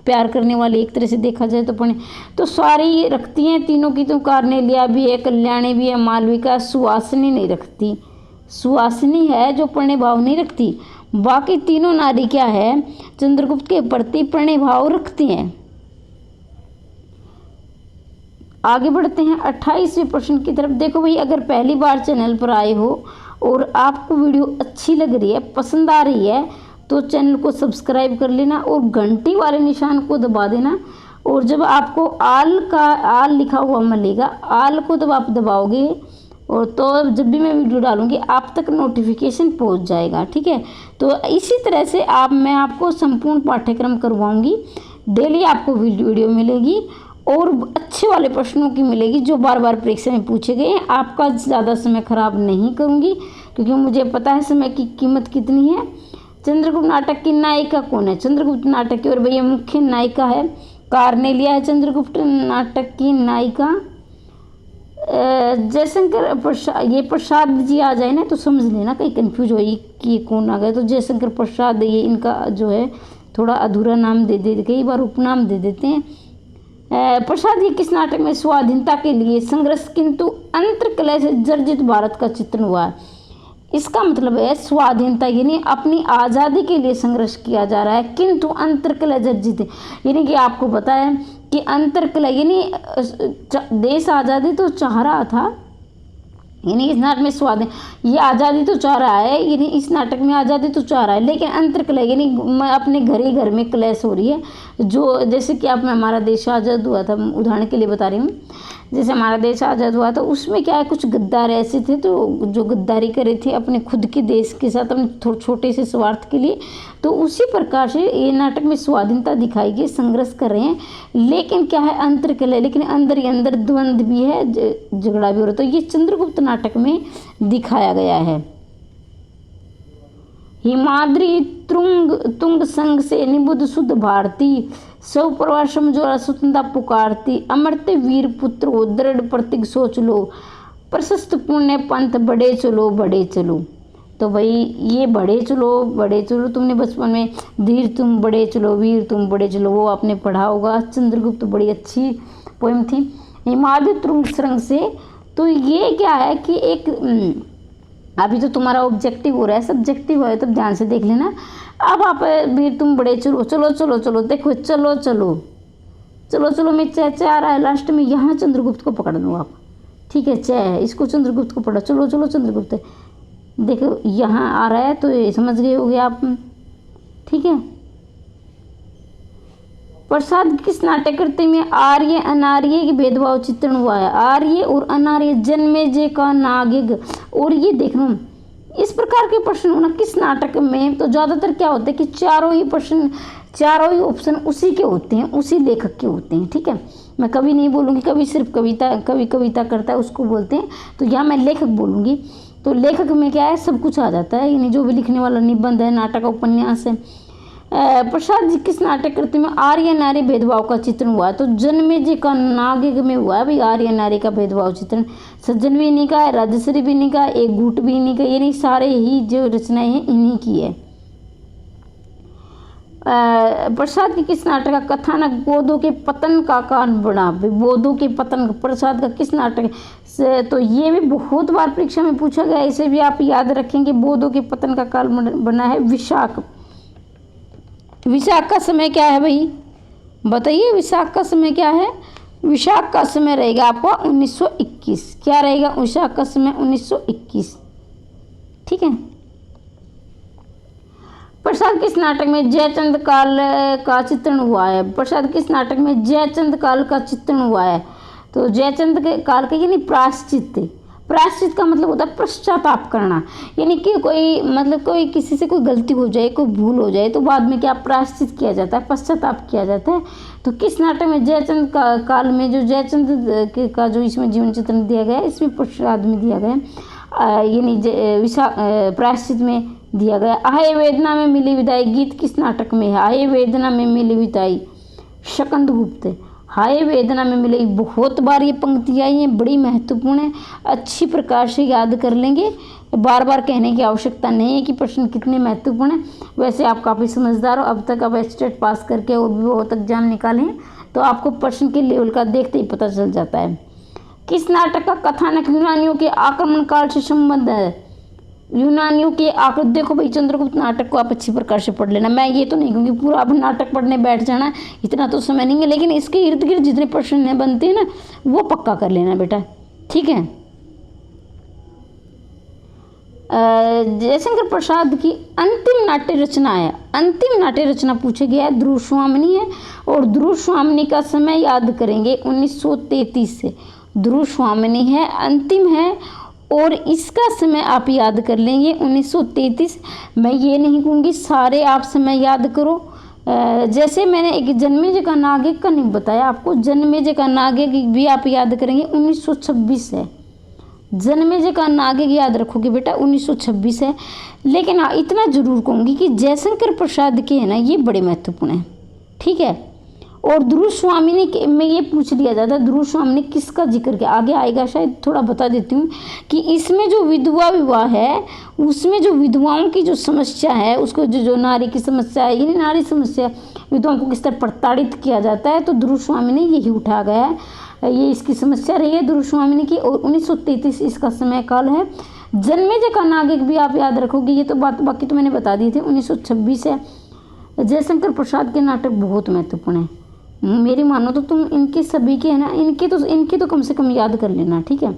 प्यार करने वाली, एक तरह से देखा जाए तो प्रणय। तो सारी रखती हैं तीनों की, तो कार्नेलिया भी है, कल्याणी भी है, मालविका, सुहासिनी नहीं रखती। सुहासिनी है जो प्रणय भाव नहीं रखती। बाकी तीनों नारी क्या है? चंद्रगुप्त के प्रति प्रणय भाव रखती हैं। आगे बढ़ते हैं 28वें प्रश्न की तरफ। देखो भाई, अगर पहली बार चैनल पर आए हो और आपको वीडियो अच्छी लग रही है, पसंद आ रही है, तो चैनल को सब्सक्राइब कर लेना और घंटी वाले निशान को दबा देना। और जब आपको आल लिखा हुआ मिलेगा, आल को जब आप दबाओगे और तो जब भी मैं वीडियो डालूंगी आप तक नोटिफिकेशन पहुंच जाएगा। ठीक है, तो इसी तरह से मैं आपको संपूर्ण पाठ्यक्रम करवाऊंगी। डेली आपको वीडियो मिलेगी और अच्छे वाले प्रश्नों की मिलेगी, जो बार बार परीक्षा में पूछे गए हैं। आपका ज़्यादा समय खराब नहीं करूंगी, क्योंकि मुझे पता है समय की कीमत कितनी है। चंद्रगुप्त नाटक की नायिका कौन है? चंद्रगुप्त नाटक की, और भैया मुख्य नायिका है कार्नेलिया है चंद्रगुप्त नाटक की नायिका। जयशंकर प्रसाद, ये प्रसाद जी आ जाए ना तो समझ लेना, कहीं कंफ्यूज हो कि कौन आ गया। तो जयशंकर प्रसाद, ये इनका जो है थोड़ा अधूरा नाम दे देते, कई बार उपनाम दे देते हैं। प्रसाद ये किस नाटक में स्वाधीनता के लिए संघर्ष किंतु अंतर्कलह से जर्जित भारत का चित्रण हुआ है? इसका मतलब है स्वाधीनता यानी अपनी आज़ादी के लिए संघर्ष किया जा रहा है, किंतु अंतर्कलह जर्जित, यानी कि आपको पता है कि अंतर्कलह यानी देश आज़ादी तो चाह रहा था, यानी इस नाटक में स्वाधीन, ये आज़ादी तो चाह रहा है, यानी इस नाटक में आज़ादी तो चाह रहा है, लेकिन अंतर्कलह यानी मैं अपने घर ही घर में क्लेश हो रही है। जो जैसे कि आप में हमारा देश आज़ाद हुआ था, उदाहरण के लिए बता रही हूँ, जैसे हमारा देश आज़ाद हुआ था उसमें क्या है, कुछ गद्दार ऐसे थे तो जो गद्दारी करे थे अपने खुद के देश के साथ, अपने छोटे से स्वार्थ के लिए। तो उसी प्रकार से ये नाटक में स्वाधीनता दिखाई गई, संघर्ष कर रहे हैं, लेकिन क्या है अंतर्कलह, लेकिन अंदर ही अंदर द्वंद्व भी है, झगड़ा भी हो रहा है। तो ये चंद्रगुप्त नाटक में दिखाया गया है। हिमाद्री तुंग संग से निबुद्ध शुद्ध भारती, सब प्रवार समझोरा स्वतंत्रता पुकारती, अमरते वीर पुत्र हो दृढ़ प्रतिज्ञ सोच लो, प्रशस्त पुण्य पंथ बड़े चलो बड़े चलो। तो भाई ये बढ़े चलो तुमने बचपन में धीर तुम बढ़े चलो वीर तुम बढ़े चलो वो आपने पढ़ा होगा। चंद्रगुप्त बड़ी अच्छी पोएम थी हिमाद्रि तुंग सुरंग से। तो ये क्या है कि एक अभी तो तुम्हारा ऑब्जेक्टिव हो रहा है, सब्जेक्टिव है, तब ध्यान से देख लेना। अब आप वीर तुम बड़े चलो चलो चलो चलो देखो चलो चलो चलो चलो में च आ रहा है लास्ट में, यहाँ चंद्रगुप्त को पकड़ लो आप, ठीक है। च है, इसको चंद्रगुप्त को पढ़ो, चलो चलो चंद्रगुप्त देखो यहाँ आ रहा है, तो ये समझ गए होगे आप, ठीक है। प्रसाद किस नाट्य कृति में आर्य अनार्य के भेदभाव चित्रण हुआ है? आर्य और अनार्य जन्मेजय का नागिग। और ये देखना इस प्रकार के प्रश्न होना किस नाटक में, तो ज़्यादातर क्या होता है कि चारों ही ऑप्शन उसी के होते हैं, उसी लेखक के होते हैं, ठीक है। मैं कभी नहीं बोलूँगी कभी सिर्फ कविता, कभी कविता करता है उसको बोलते हैं, तो यहाँ मैं लेखक बोलूँगी। तो लेखक में क्या है, सब कुछ आ जाता है, यानी जो भी लिखने वाला निबंध है, नाटक, उपन्यास है। प्रसाद जी किस नाटक कृति में आर्य नारी भेदभाव का चित्रण हुआ है? तो जन्मेजय का नागिग में हुआ है भाई आर्य नारी का भेदभाव चित्रण। सज्जन भी इन्हीं का है, राजश्री भी इन्हीं का, एक घूट भी इन्हीं का, यानी सारे ही जो रचनाएं हैं इन्हीं की है। प्रसाद के किस नाटक का कथानक बोधों के पतन का कारण बना? बोधों के पतन प्रसाद का किस नाटक से? तो ये भी बहुत बार परीक्षा में पूछा गया, इसे भी आप याद रखेंगे। बोधों के पतन का कारण बना है विशाख। विशाख का समय क्या है भाई, बताइए विशाख का समय क्या है? विशाख का समय रहेगा आपका 1921। क्या रहेगा विशाख का समय? 1921, ठीक है। प्रसाद किस नाटक में जयचंद काल का चित्रण हुआ है? प्रसाद किस नाटक में जयचंद काल का चित्रण हुआ है? तो जयचंद के काल के यानी प्रायश्चित। प्रायश्चित का मतलब होता है पश्चाताप करना, यानी कि कोई किसी से कोई गलती हो जाए, कोई भूल हो जाए, तो बाद में क्या प्रायश्चित किया जाता है, पश्चाताप किया जाता है। तो किस नाटक में जयचंद काल में जो जयचंद का जो इसमें जीवन चित्रण दिया गया है, इसमें प्रसाद में दिया गया है, यानी प्रायश्चित में दिया गया। आहे वेदना में मिली विदाई गीत किस नाटक में है? आहे वेदना में मिली विदाई शकंदगुप्त। हाय वेदना में मिले, बहुत बार ये पंक्तियाँ आई हैं, बड़ी महत्वपूर्ण है, अच्छी प्रकार से याद कर लेंगे। बार बार कहने की आवश्यकता नहीं है कि प्रश्न कितने महत्वपूर्ण है। वैसे आप काफ़ी समझदार हो, अब तक आप स्टेट पास करके और भी बहुत एग्जाम निकाले हैं, तो आपको प्रश्न के लेवल का देखते ही पता चल जाता है। किस नाटक का कथानक यूनानियों के आक्रमण काल से संबंध है? यूनानियों के आक्रमण, देखो भाई चंद्रगुप्त नाटक को आप अच्छी प्रकार से पढ़ लेना। मैं ये तो नहीं कहूँगी पूरा आप नाटक पढ़ने बैठ जाना, इतना तो समय नहीं है, लेकिन इसके इर्द गिर्द जितने प्रश्न बनते हैं ना वो पक्का कर लेना बेटा, ठीक है। जयशंकर प्रसाद की अंतिम नाट्य रचना है, अंतिम नाट्य रचना पूछे गया है, ध्रुव स्वामिनी है। और ध्रुव स्वामिनी का समय याद करेंगे 1933 से। ध्रुव स्वामिनी है, अंतिम है, और इसका समय आप याद कर लेंगे 1933। मैं ये नहीं कहूँगी सारे आप समय याद करो, जैसे मैंने एक जन्मेजय का नागिक का नहीं बताया आपको, जन्मेजय का नागिक भी आप याद करेंगे 1926 है। जन्मेजय का नागिक याद रखोगे बेटा 1926 है। लेकिन हाँ इतना जरूर कहूँगी कि जयशंकर प्रसाद के है ना ये बड़े महत्वपूर्ण है, ठीक है। और ध्रुव स्वामिनी में ये पूछ लिया जाता है ध्रुव स्वामिनी किसका जिक्र किया, आगे आएगा शायद, थोड़ा बता देती हूँ कि इसमें जो विधवा विवाह है उसमें जो विधवाओं की जो समस्या है, उसको जो नारी की समस्या है, यानी नारी समस्या, विधवाओं को किस तरह प्रताड़ित किया जाता है, तो ध्रुव स्वामिनी यही उठाया गया है, ये इसकी समस्या रही है ध्रुव स्वामिनी की। और 1933 इसका समय काल है। जन्मेजय का नागिक भी आप याद रखोगे, ये तो बात बाकी तो मैंने बता दी थी, 1926 है। जयशंकर प्रसाद के नाटक बहुत महत्वपूर्ण है, मेरी मानो तो तुम इनके सभी के है ना, इनके तो कम से कम याद कर लेना, ठीक है।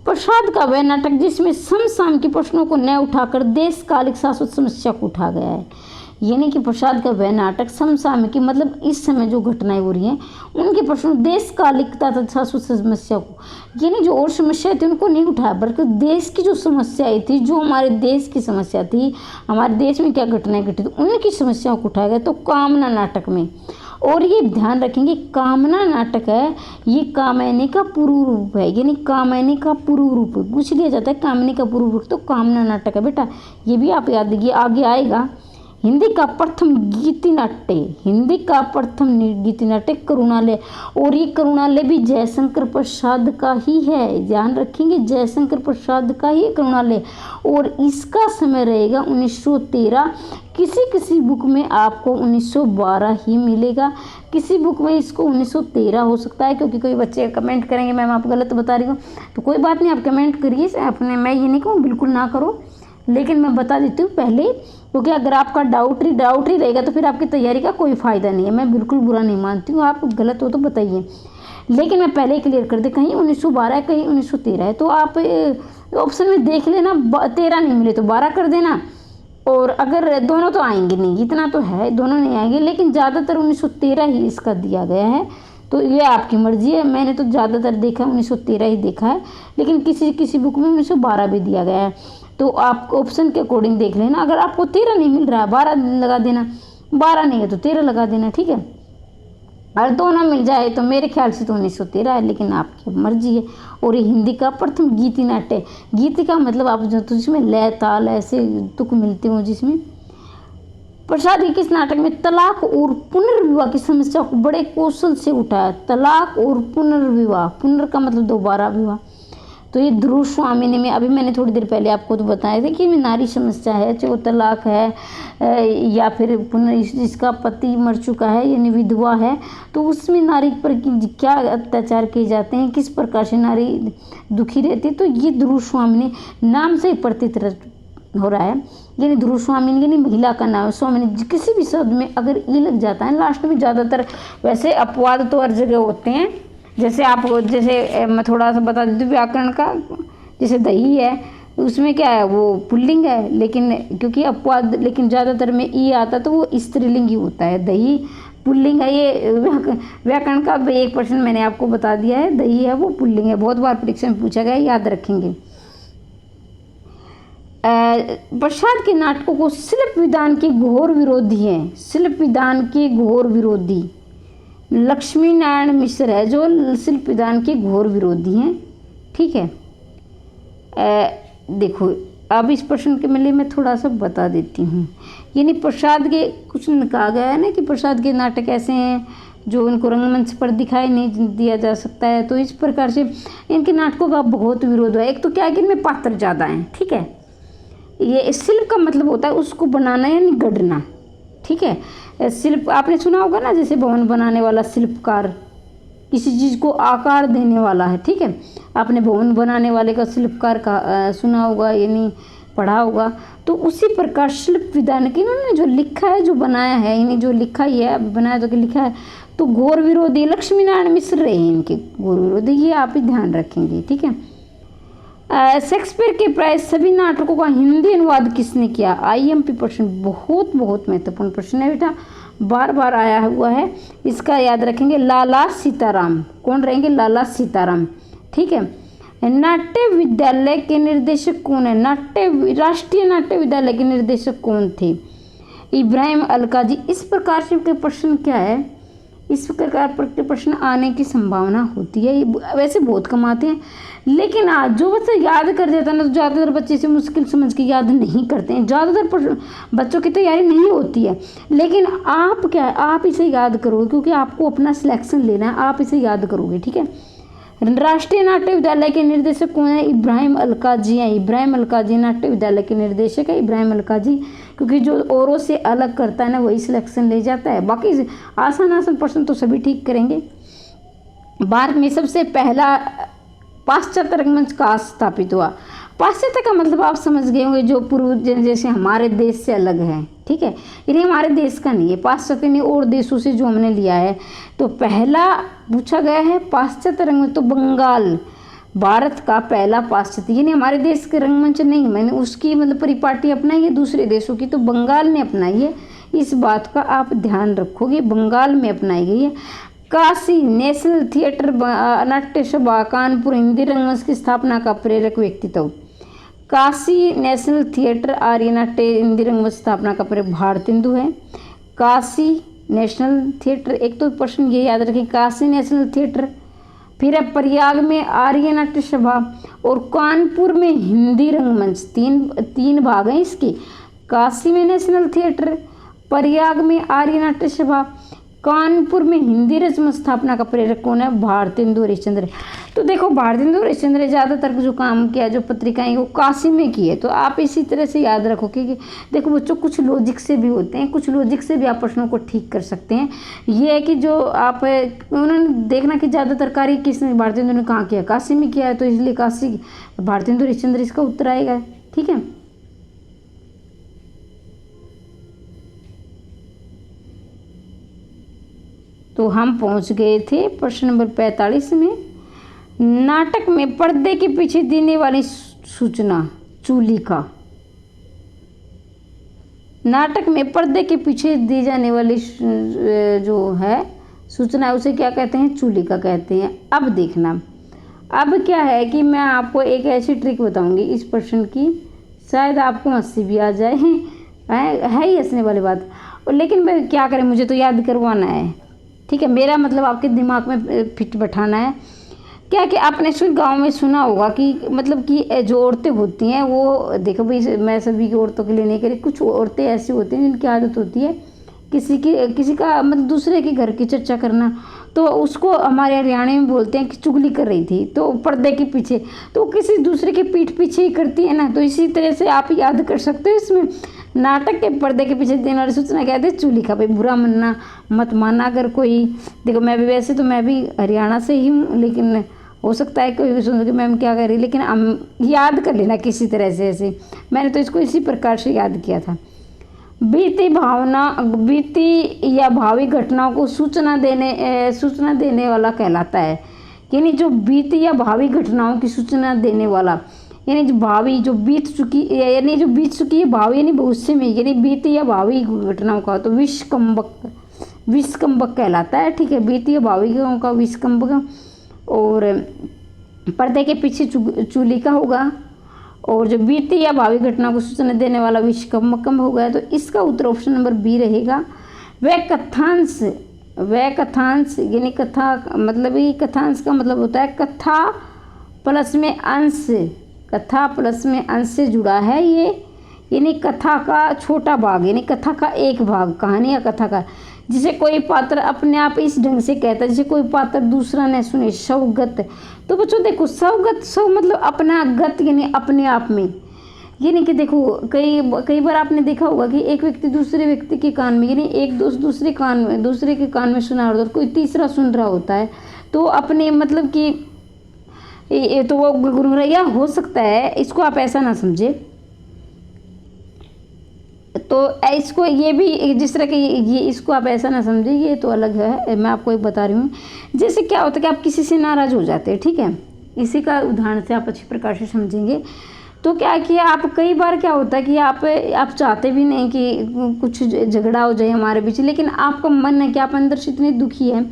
प्रसाद का वह नाटक जिसमें समसामयिक प्रश्नों को न उठाकर देशकालिक शाश्वत समस्या को उठा गया है, यानी कि प्रसाद का वह नाटक समसामयिक मतलब इस समय जो घटनाएं हो रही हैं उनके प्रश्नों देशकालिकता तथा शाश्वत समस्या को, यानी जो और समस्या थी उनको नहीं उठाया, बल्कि देश की जो समस्याएं थी, जो हमारे देश की समस्या थी, हमारे देश में क्या घटनाएं घटी थी उनकी समस्याओं को उठाया गया। तो कामना नाटक में, और ये ध्यान रखेंगे कामना नाटक है, ये कामयनी का पूर्व रूप है, यानी कामयनी का पूर्व रूप पूछ लिया जाता है, कामयनी का पूर्व रूप तो कामना नाटक है बेटा, ये भी आप याद कीजिए, आगे आएगा। हिंदी का प्रथम गीतिनाट्य, हिंदी का प्रथम गीतिनाट्य करुणालय, और ये करुणालय भी जयशंकर प्रसाद का ही है, ध्यान रखेंगे, जयशंकर प्रसाद का ही करुणालय, और इसका समय रहेगा 1913। किसी किसी बुक में आपको 1912 ही मिलेगा, किसी बुक में इसको 1913 हो सकता है, क्योंकि कोई बच्चे कमेंट करेंगे मैम आप गलत बता रही हो, तो कोई बात नहीं, आप कमेंट करिए अपने, मैं ये नहीं कहूँ बिल्कुल ना करो, लेकिन मैं बता देती हूँ पहले, क्योंकि अगर आपका डाउट ही रहेगा तो फिर आपकी तैयारी का कोई फ़ायदा नहीं है। मैं बिल्कुल बुरा नहीं मानती हूँ, आप गलत हो तो बताइए, लेकिन मैं पहले क्लियर कर दे, कहीं 1912 है कहीं 1913 है, तो आप ऑप्शन में देख लेना, 13 नहीं मिले तो 12 कर देना, और अगर दोनों तो आएंगे नहीं, इतना तो है दोनों नहीं आएंगे, लेकिन ज़्यादातर 1913 ही इसका दिया गया है, तो ये आपकी मर्जी है। मैंने तो ज़्यादातर देखा 1913 ही देखा है, लेकिन किसी किसी बुक में 1912 भी दिया गया है, तो आप ऑप्शन के अकॉर्डिंग देख लेना। अगर आपको 13 नहीं मिल रहा है 12 लगा देना, 12 नहीं है तो 13 लगा देना, ठीक है। अगर दोनों मिल जाए तो मेरे ख्याल से तो 1913 है, लेकिन आपकी मर्जी है। और ये हिंदी का प्रथम गीति नाट्य, गीति का मतलब आप जो तो जिसमें लय ताल ऐसे तुक मिलते हो, जिसमें प्रसाद के किस नाटक में तलाक और पुनर्विवाह की समस्या को बड़े कौशल से उठाया। तलाक और पुनर्विवाह, पुनर् का मतलब दोबारा विवाह, तो ये ध्रुव स्वामिनी में, अभी मैंने थोड़ी देर पहले आपको तो बताया था कि नारी समस्या है, चाहे वो तलाक है या फिर जिसका पति मर चुका है यानी विधवा है, तो उसमें नारी पर क्या अत्याचार किए जाते हैं, किस प्रकार से नारी दुखी रहती है, तो ये ध्रुव स्वामिनी नाम से ही प्रतीत हो रहा है, यानी ध्रुव स्वामिनी यानी महिला का नाम। स्वामिनी किसी भी शब्द में अगर ई लग जाता है लास्ट में, ज़्यादातर वैसे अपवाद तो हर जगह होते हैं, जैसे मैं थोड़ा सा बता देती हूँ व्याकरण का, जैसे दही है उसमें क्या है वो पुल्लिंग है, लेकिन क्योंकि अपवाद, लेकिन ज़्यादातर में ई आता तो वो स्त्रीलिंग ही होता है, दही पुल्लिंग है। ये व्याकरण का 1% मैंने आपको बता दिया है, दही है वो पुल्लिंग है, बहुत बार परीक्षा में पूछा गया, याद रखेंगे। प्रसाद के नाटकों को शिल्प विधान के घोर विरोधी हैं, शिल्प विधान के घोर विरोधी लक्ष्मी नारायण मिश्र है जो शिल्प विधान के घोर विरोधी हैं, ठीक है। देखो अब इस प्रश्न के लिए मैं थोड़ा सा बता देती हूँ, यानी प्रसाद के कुछ कहा गया है ना कि प्रसाद के नाटक ऐसे हैं जो उनको रंगमंच पर दिखाई नहीं दिया जा सकता है, तो इस प्रकार से इनके नाटकों का बहुत विरोध है। एक तो क्या है कि इनमें पात्र ज़्यादा हैं, ठीक है। ये शिल्प का मतलब होता है उसको बनाना यानी गढ़ना, ठीक है। शिल्प आपने सुना होगा ना, जैसे भवन बनाने वाला शिल्पकार, किसी चीज़ को आकार देने वाला है, ठीक है। आपने भवन बनाने वाले का शिल्पकार का सुना होगा यानी पढ़ा होगा, तो उसी प्रकार शिल्प विधान की इन्होंने जो लिखा है, जो बनाया है, यानी जो लिखा ही है, बनाया तो कि लिखा है, तो घोर विरोधी लक्ष्मी नारायण मिश्र रहे हैं इनके घोर विरोधी, ये आप ही ध्यान रखेंगे, ठीक है। शेक्सपियर के प्राय सभी नाटकों का हिंदी अनुवाद किसने किया? आईएमपी प्रश्न, बहुत बहुत महत्वपूर्ण प्रश्न है बेटा, बार बार आया हुआ है, इसका याद रखेंगे। लाला सीताराम, कौन रहेंगे? लाला सीताराम, ठीक है। नाट्य विद्यालय के निर्देशक कौन है? राष्ट्रीय नाट्य विद्यालय के निर्देशक कौन थे? इब्राहिम अलकाजी। इस प्रकार से के प्रश्न क्या है, इस प्रकार के प्रश्न आने की संभावना होती है, वैसे बहुत कम आते हैं, लेकिन आज जो बच्चा याद कर देता है ना, तो ज़्यादातर बच्चे से मुश्किल समझ के याद नहीं करते हैं, ज़्यादातर बच्चों की तैयारी नहीं होती है, लेकिन आप क्या है, आप इसे याद करोगे क्योंकि आपको अपना सिलेक्शन लेना है, आप इसे याद करोगे, ठीक है। राष्ट्रीय नाट्य विद्यालय के निर्देशक कौन है? इब्राहिम अलकाजी हैं। इब्राहिम अलकाजी नाट्य विद्यालय के निर्देशक है इब्राहिम अलकाजी, क्योंकि जो औरों से अलग करता है ना वही सिलेक्शन ले जाता है, बाकी आसान प्रश्न तो सभी ठीक करेंगे। भारत में सबसे पहला पाश्चात्य रंगमंच कहाँ स्थापित हुआ? पाश्चात्य का मतलब आप समझ गए होंगे, जो पूर्व जैसे हमारे देश से अलग है, ठीक है। ये हमारे देश का नहीं है, पाश्चात्य नहीं, और देशों से जो हमने लिया है। तो पहला पूछा गया है पाश्चात्य रंगमंच, तो बंगाल भारत का पहला पाश्चात्य, यानी हमारे देश के रंगमंच नहीं, मैंने उसकी मतलब परिपाटी अपनाई है दूसरे देशों की, तो बंगाल ने अपनाई है, इस बात का आप ध्यान रखोगे, बंगाल में अपनाई गई है। काशी नेशनल थिएटर नाट्य सभा कानपुर हिंदी रंगमंच की स्थापना का प्रेरक व्यक्तित्व? काशी नेशनल थिएटर आर्य नाट्य हिंदी रंगमंच स्थापना का प्रेरक भारतेंदु है। काशी नेशनल थिएटर, एक तो प्रश्न ये याद रखें, काशी नेशनल थिएटर, फिर है प्रयाग में आर्य नाट्य सभा, और कानपुर में हिंदी रंगमंच, तीन भाग हैं इसके, काशी में नेशनल थिएटर, प्रयाग में आर्य नाट्य सभा। कानपुर में हिंदी रस्म स्थापना का प्रेरक कौन है? भारतेंदु हरिश्चंद्र। तो देखो भारतेंदु हरिश्चंद्र ने ज़्यादातर जो काम किया, जो पत्रिकाएं वो काशी में की है। तो आप इसी तरह से याद रखो कि देखो बच्चों, कुछ लॉजिक से भी होते हैं, कुछ लॉजिक से भी आप प्रश्नों को ठीक कर सकते हैं। ये है कि जो आप उन्होंने देखना कि ज़्यादातर कार्य किसने, भारतेंदु ने कहाँ किया? काशी में किया है, तो इसलिए काशी भारतेंदु हरिश्चंद्र इसका उत्तर आएगा। ठीक है। तो हम पहुंच गए थे प्रश्न नंबर 45 में। नाटक में पर्दे के पीछे देने वाली सूचना चूलिका। नाटक में पर्दे के पीछे दी जाने वाली जो है सूचना, उसे क्या कहते हैं? चूलिका कहते हैं। अब देखना, अब क्या है कि मैं आपको एक ऐसी ट्रिक बताऊंगी इस प्रश्न की, शायद आपको हंसी भी आ जाए, है ही हंसने वाली बात, लेकिन मैं क्या करें, मुझे तो याद करवाना है। ठीक है, मेरा मतलब आपके दिमाग में फिट बैठाना है। क्या कि आपने गांव में सुना होगा कि मतलब कि जो औरतें होती हैं वो, देखो भाई मैं सभी की औरतों के लिए नहीं करी, कुछ औरतें ऐसी होती हैं जिनकी आदत होती है किसी का मतलब दूसरे के घर की चर्चा करना। तो उसको हमारे हरियाणा में बोलते हैं कि चुगली कर रही थी, तो पर्दे के पीछे, तो किसी दूसरे के पीठ पीछे ही करती है ना। तो इसी तरह से आप याद कर सकते हो, इसमें नाटक के पर्दे के पीछे देने वाली सूचना कहते हैं चूलिका। भाई बुरा मानना मत मानना, अगर कोई, देखो मैं भी वैसे तो मैं भी हरियाणा से ही हूँ, लेकिन हो सकता है कोई भी सुन कि मैम क्या कर रही, लेकिन हम याद कर लेना किसी तरह से। ऐसे मैंने तो इसको इसी प्रकार से याद किया था। बीती या भावी घटनाओं को सूचना देने वाला कहलाता है। यानी जो बीती या भावी घटनाओं की सूचना देने वाला, यानी जो भावी जो बीत चुकी है भावी यानी भविष्य में, यानी बीती या भावी घटनाओं का तो विस्कंबक कहलाता है। ठीक है, बीती या भावी का विस्कंबक, और पर्दे के पीछे चूलिका होगा, और जो बीती या भावी घटना को सूचना देने वाला विस्कंबकम हो गया। तो इसका उत्तर ऑप्शन नंबर बी रहेगा। वह कथांश यानी कथा मतलब ही, कथांश का मतलब होता है कथा प्लस में अंश से जुड़ा है ये, यानी कथा का छोटा भाग, यानी कथा का एक भाग, कहानी या कथा का, जिसे कोई पात्र अपने आप इस ढंग से कहता है जिसे कोई पात्र दूसरा न सुने। स्वगत। तो बच्चों देखो, स्व मतलब अपना, गत यानी अपने आप में, यानी कि देखो कई बार आपने देखा होगा कि एक व्यक्ति दूसरे व्यक्ति के कान में, यानी एक दूसरे के कान में सुना रहा होता है, कोई तीसरा सुन रहा होता है, तो अपने मतलब कि तो वो गुरगुरैया हो सकता है। इसको आप ऐसा ना समझे, तो इसको ये भी जिस तरह के ये इसको आप ऐसा ना समझे, ये तो अलग है। मैं आपको एक बता रही हूँ, जैसे क्या होता है कि आप किसी से नाराज़ हो जाते हैं। ठीक है, इसी का उदाहरण से आप अच्छी प्रकार से समझेंगे। तो क्या किया आप, कई बार क्या होता है कि आप चाहते भी नहीं कि कुछ झगड़ा हो जाए हमारे बीच, लेकिन आपका मन है कि आप अंदर से इतने दुखी है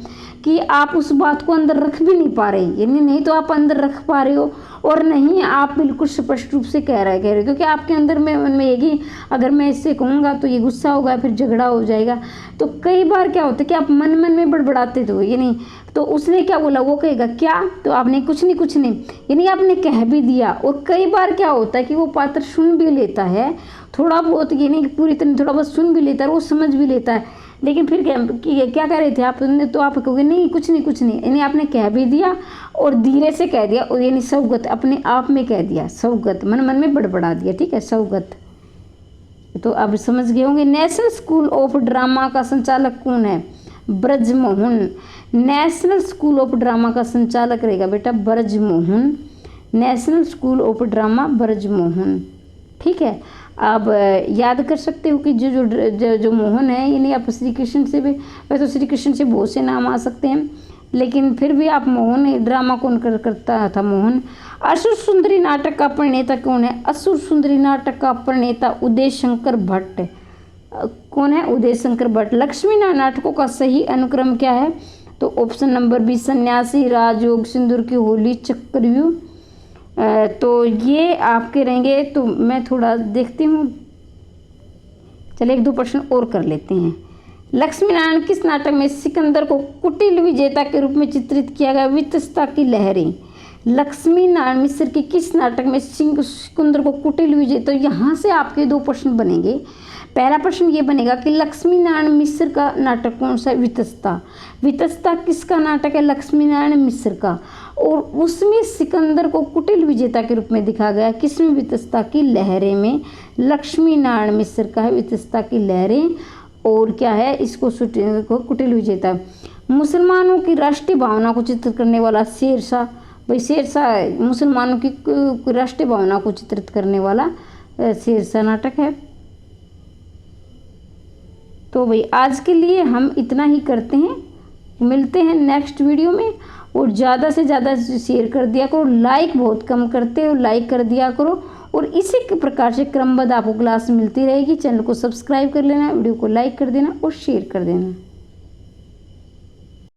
कि आप उस बात को अंदर रख भी नहीं पा रहे, यानी नहीं तो आप अंदर रख पा रहे हो और नहीं आप बिल्कुल स्पष्ट रूप से कह रहे क्योंकि आपके अंदर में मन में ये अगर मैं इससे कहूँगा तो ये गुस्सा होगा, फिर झगड़ा हो जाएगा। तो कई बार क्या होता है कि आप मन में बड़बड़ाते तो ये नहीं, तो उसने क्या बोला वो कहेगा क्या, तो आपने कुछ नहीं, यानी आपने कह भी दिया। और कई बार क्या होता है कि वो पात्र सुन भी लेता है थोड़ा बहुत, यानी पूरी तरह थोड़ा बहुत सुन भी लेता है, वो समझ भी लेता है, लेकिन फिर क्या कह रहे थे आपने, तो आप कहोगे नहीं कुछ नहीं, यानी आपने कह भी दिया और धीरे से कह दिया, और यानी स्वगत अपने आप में कह दिया, स्वगत मन में बड़बड़ा दिया। ठीक है, स्वगत। तो अब समझ गए होंगे। नेशनल स्कूल ऑफ ड्रामा का संचालक कौन है? Brajmohan. National school of drama का संचालक रहेगा बेटा Brajmohan. National school of drama Brajmohan. ठीक है, आप याद कर सकते हो कि जो मोहन है, यानी आप श्री कृष्ण से भी, वैसे तो श्री कृष्ण से बहुत से नाम आ सकते हैं, लेकिन फिर भी आप मोहन, ड्रामा कौन करता था? मोहन। असुर सुंदरी नाटक का प्रणेता कौन है? असुर सुंदरी नाटक का प्रणेता उदय शंकर भट्ट। कौन है? उदय शंकर भट्ट। लक्ष्मी नारायण नाटकों का सही अनुक्रम क्या है? तो ऑप्शन नंबर बी, सन्यासी, राजयोग, सिंदूर की होली, चक्रव्यूह। तो ये आपके रहेंगे। तो मैं थोड़ा देखती हूँ, चलिए 1-2 प्रश्न और कर लेते हैं। लक्ष्मी नारायण किस नाटक में सिकंदर को कुटिल विजेता के रूप में चित्रित किया गया? वित्तता की लहरें। लक्ष्मी नारायण मिश्र के किस नाटक में सिकंदर को कुटिल विजय। तो यहाँ से आपके 2 प्रश्न बनेंगे। पहला प्रश्न ये बनेगा कि लक्ष्मी नारायण मिश्र का नाटक कौन सा, वितस्ता। वितस्ता किसका नाटक है, लक्ष्मी नारायण मिश्र का, और उसमें सिकंदर को कुटिल विजेता के रूप में दिखाया गया। किसमें, वितस्ता की लहरें में। लक्ष्मी नारायण मिश्र का है वितस्ता की लहरें, और क्या है इसको कुटिल विजेता। मुसलमानों की राष्ट्रीय भावना को चित्रित करने वाला शेरशाह। भाई शेरशाह मुसलमानों की राष्ट्रीय भावना को चित्रित करने वाला शेरशाह नाटक है। तो भाई आज के लिए हम इतना ही करते हैं, मिलते हैं नेक्स्ट वीडियो में। और ज़्यादा से ज़्यादा शेयर कर दिया करो, लाइक बहुत कम करते हो, लाइक कर दिया करो। और इसी प्रकार से क्रमबद्ध आपको क्लास मिलती रहेगी। चैनल को सब्सक्राइब कर लेना, वीडियो को लाइक कर देना और शेयर कर देना।